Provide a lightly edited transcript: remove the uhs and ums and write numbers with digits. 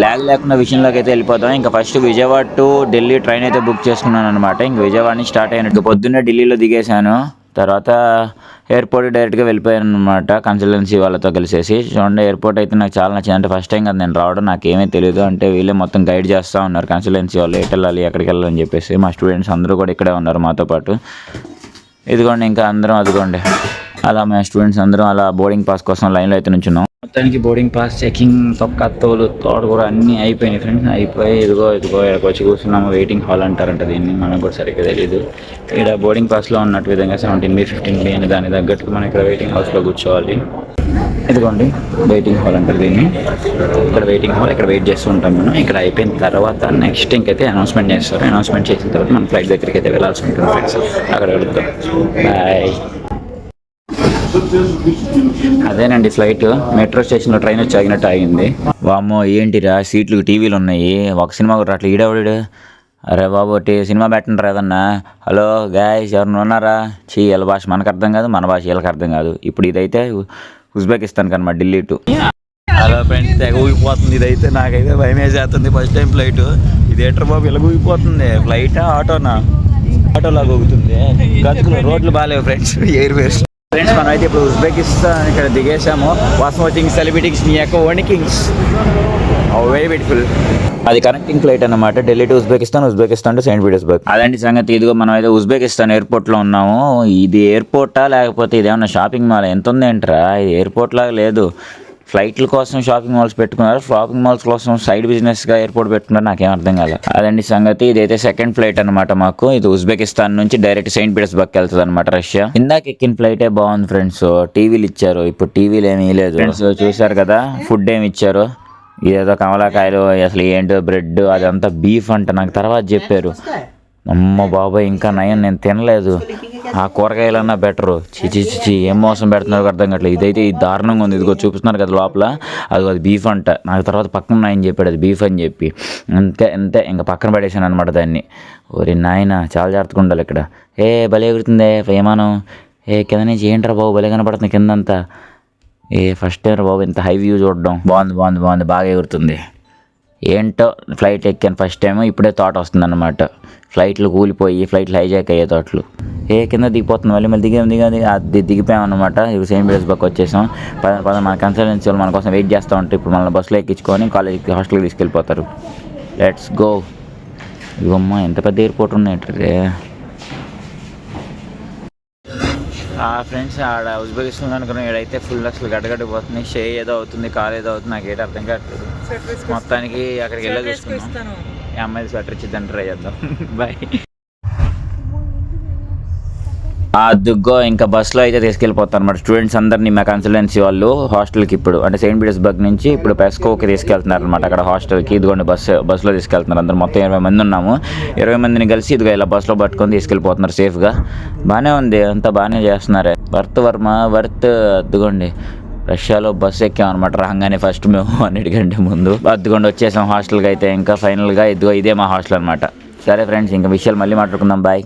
Lag లేకుండా విషయంలోకి అయితే వెళ్ళిపోతాం. ఇంకా first Vijayawada to Delhi train అయితే బుక్ చేసుకున్నాను అనమాట. ఇంక విజయవాడ నుంచి స్టార్ట్ అయినట్టు పొద్దున్నే ఢిల్లీలో దిగేశాను. తర్వాత ఎయిర్పోర్ట్ డైరెక్ట్గా వెళ్ళిపోయాను అనమాట కన్సల్టెన్సీ వాళ్ళతో కలిసేసి. చూడండి ఎయిర్పోర్ట్ అయితే నాకు చాలా నచ్చింది. అంటే ఫస్ట్ టైం కదా నేను రావడం, నాకేమీ తెలియదు. అంటే వీళ్ళే మొత్తం గైడ్ చేస్తూ ఉన్నారు కన్సల్టెన్సీ వాళ్ళు, ఎటు వెళ్ళాలి ఎక్కడికి వెళ్ళాలని చెప్పేసి. మా స్టూడెంట్స్ అందరూ కూడా ఇక్కడే ఉన్నారు మాతో పాటు. ఇదిగోండి ఇంకా అందరం అదిగోండి అలా మా స్టూడెంట్స్ అందరం అలా బోర్డింగ్ పాస్ కోసం లైన్లో అయితే నుంచున్నాం. మొత్తానికి బోర్డింగ్ పాస్ చెకింగ్ తొక్క తోలు తోడు కూడా అన్నీ అయిపోయినాయి ఫ్రెండ్స్. అయిపోయి ఇదిగో ఇక్కడికి వచ్చి కూర్చున్నాము. వెయిటింగ్ హాల్ అంటారంట దీన్ని, మనకు కూడా సరిగ్గా తెలియదు. ఇక్కడ బోర్డింగ్ పాస్లో ఉన్నట్టు విధంగా 17B 15B అని దాని తగ్గట్టుగా మనం ఇక్కడ వెయిటింగ్ హౌస్లో కూర్చోవాలి. ఇదిగోండి వెయిటింగ్ హాల్ అంటారు దీన్ని. ఇక్కడ వెయిటింగ్ హాల్, ఇక్కడ వెయిట్ చేస్తూ ఉంటాం మనం. ఇక్కడ అయిపోయిన తర్వాత నెక్స్ట్ ఇంకైతే అనౌన్స్మెంట్ చేస్తారు. అనౌన్స్మెంట్ చేసిన తర్వాత మన ఫ్లైట్ దగ్గరికి అయితే వెళ్ళాల్సి ఉంటుంది ఫ్రెండ్స్. అక్కడ వెళ్తాం. బాయ్. అదేనండి ఫ్లైట్. మెట్రో స్టేషన్లో ట్రైన్ వచ్చి ఆగినట్టు ఆగింది. వామ్మో ఏంటిరా సీట్లు టీవీలు ఉన్నాయి, ఒక సినిమా కూడా అట్లా ఈడేవాడు. అరే బాబు సినిమా పెట్టండి ఏదన్నా. హలో గాయ్స్ ఎవరిని ఉన్నారా? వీళ్ళ భాష మనకు అర్థం కాదు, మన భాష వీళ్ళకి అర్థం కాదు. ఇప్పుడు ఇదైతే ఉజ్బెకిస్తాన్ కనమాట, ఢిల్లీ టు. హలో ఫ్రెండ్స్, తెగ ఊగిపోతుంది ఇదైతే. నాకైతే భయం వేసేస్తుంది. ఫస్ట్ టైం ఫ్లైట్ ఇది. ఏటర్ బాబు ఇలా ఊగిపోతుంది. ఫ్లైటా ఆటోనా? ఆటోలాగా ఊగుతుంది. గతుకులు రోడ్లు బాగాలేవు ఫ్రెండ్స్, ఎయిర్వేస్. ఫ్రెండ్స్ మనం అయితే ఇప్పుడు ఉజ్బెకిస్తాన్ ఇక్కడ దిగేసాము. వాస్మో థింగ్స్ సెలబ్రిటీస్ మీ యొక్క ఓన్ కింగ్స్ వెరీ బ్యూటిఫుల్. అది కనెక్టింగ్ ఫ్లైట్ అనమాట, Delhi to Uzbekistan, Uzbekistan to Saint Petersburg. అదండి సంగతి. ఇదిగో మనం అయితే ఉజ్బెకిస్తాన్ ఎయిర్పోర్ట్లో ఉన్నాము. ఇది ఎయిర్పోర్టా లేకపోతే ఇదేమన్నా షాపింగ్ మాల్? ఎంత ఉంది ఏంట్రా, ఇది ఎయిర్పోర్ట్ లాగా లేదు. ఫ్లైట్ల కోసం షాపింగ్ మాల్స్ పెట్టుకున్నారు, షాపింగ్ మాల్స్ కోసం సైడ్ బిజినెస్గా ఎయిర్పోర్ట్ పెట్టుకున్నారు. నాకేం అర్థం కాదు. అదండి సంగతి. ఇదైతే సెకండ్ ఫ్లైట్ అనమాట మాకు. ఇది ఉజ్బెకిస్తాన్ నుంచి డైరెక్ట్ సెయింట్ పీటర్స్బర్గ్ వెళ్తుంది అనమాట, రష్యా. ఇందాక ఎక్కిన ఫ్లైటే బాగుంది ఫ్రెండ్స్. టీవీలు ఇచ్చారు, ఇప్పుడు టీవీలు ఏమీ లేదు ఫ్రెండ్స్. చూసారు కదా ఫుడ్ ఏమి ఇచ్చారు. ఇదేదో కమలాకాయలు, అసలు ఏంటో బ్రెడ్, అదంతా బీఫ్ అంట. నాకు తర్వాత చెప్పారు. అమ్మ బాబాయ్ ఇంకా నయం, నేను తినలేదు. ఆ కూరగాయలన్నా బెటరు. చిచి ఏం మోసం పెడుతున్నారు అర్థం కావట్లేదు. ఇదైతే ఈ దారుణంగా ఉంది. ఇదిగో చూపిస్తున్నారు కదా లోపల, అది బీఫ్ అంట. నాకు తర్వాత పక్కన ఆయన చెప్పాడు అది బీఫ్ అని చెప్పి. అంతే ఇంకా పక్కన పడేసాను అనమాట దాన్ని. ఓరి నాయన చాలా జాగ్రత్తగా ఉండాలి ఇక్కడ. భలే ఎగురుతుంది విమానం. కింద నుంచి ఏంట్రా బాబు భలే కనపడుతుంది కిందంతా. ఫస్ట్ టైం బాబు ఇంత హై వ్యూ చూడడం. బాగుంది బాగా ఎగురుతుంది. ఏంటో ఫ్లైట్ ఎక్కాను ఫస్ట్ టైం, ఇప్పుడే థాట్ వస్తుంది అనమాట. ఫ్లైట్లు కూలిపోయి ఫ్లైట్లు హైజాక్ అయ్యే థాట్లు. కింద దిగిపోతుంది. మళ్ళీ దిగిపోయామన్నమాట. ఇప్పుడు సెయింట్ పీటర్స్బర్గ్ వచ్చేసాం. మన కన్సల్టెన్సీ వాళ్ళు మన కోసం వెయిట్ చేస్తూ ఉంటారు. ఇప్పుడు మన బస్సులో ఎక్కించుకొని కాలేజీకి హాస్టల్కి తీసుకెళ్ళిపోతారు. Let's go. ఇవమ్మా ఎంత పెద్ద ఎయిర్పోర్ట్ ఉన్నాయి ఫ్రెండ్స్. ఆడ ఉజ్బెకిస్తాన్ అనుకున్నాం. ఈడైతే ఫుల్ అసలు గడ్డగడ్డిపోతుంది. షే ఏదో అవుతుంది, కాలు ఏదో అవుతుంది, నాకు ఏంటి అర్థం కావట్లేదు. మొత్తానికి అక్కడికి వెళ్ళి చూసుకున్నాం. ఈ అమ్మాయి స్వెటర్ ఇచ్చిద్దని ట్రై చేద్దాం. బాయ్. దుగ్గో ఇంకా బస్సులో అయితే తీసుకెళ్ళిపోతారు అనమాట స్టూడెంట్స్ అందరినీ మా కన్సల్టెన్సీ వాళ్ళు హాస్టల్కి. ఇప్పుడు అంటే సెయింట్ పీటర్స్బర్గ్ నుంచి ఇప్పుడు పెస్కోకి తీసుకెళ్తున్నారు అనమాట అక్కడ హాస్టల్కి. ఇదిగోండి బస్సులో తీసుకెళ్తున్నారు. అందరు మొత్తం 20 మంది ఉన్నాము. 20 మందిని కలిసి ఇదిగో ఇలా బస్సులో పట్టుకొని తీసుకెళ్ళిపోతున్నారు సేఫ్గా. బాగానే ఉంది, అంతా బాగానే చేస్తున్నారే. వర్త్ అద్దుకోండి. రష్యాలో బస్సు ఎక్కామన్నమాట రాగానే ఫస్ట్ మేము అన్నిటికంటే ముందు. అద్దుకోండి వచ్చేసాం హాస్టల్కి అయితే. ఇంకా ఫైనల్గా ఇదే మా హాస్టల్ అనమాట. సరే ఫ్రెండ్స్, ఇంకా విషయాలు మళ్ళీ మాట్లాడుకుందాం. బాయ్.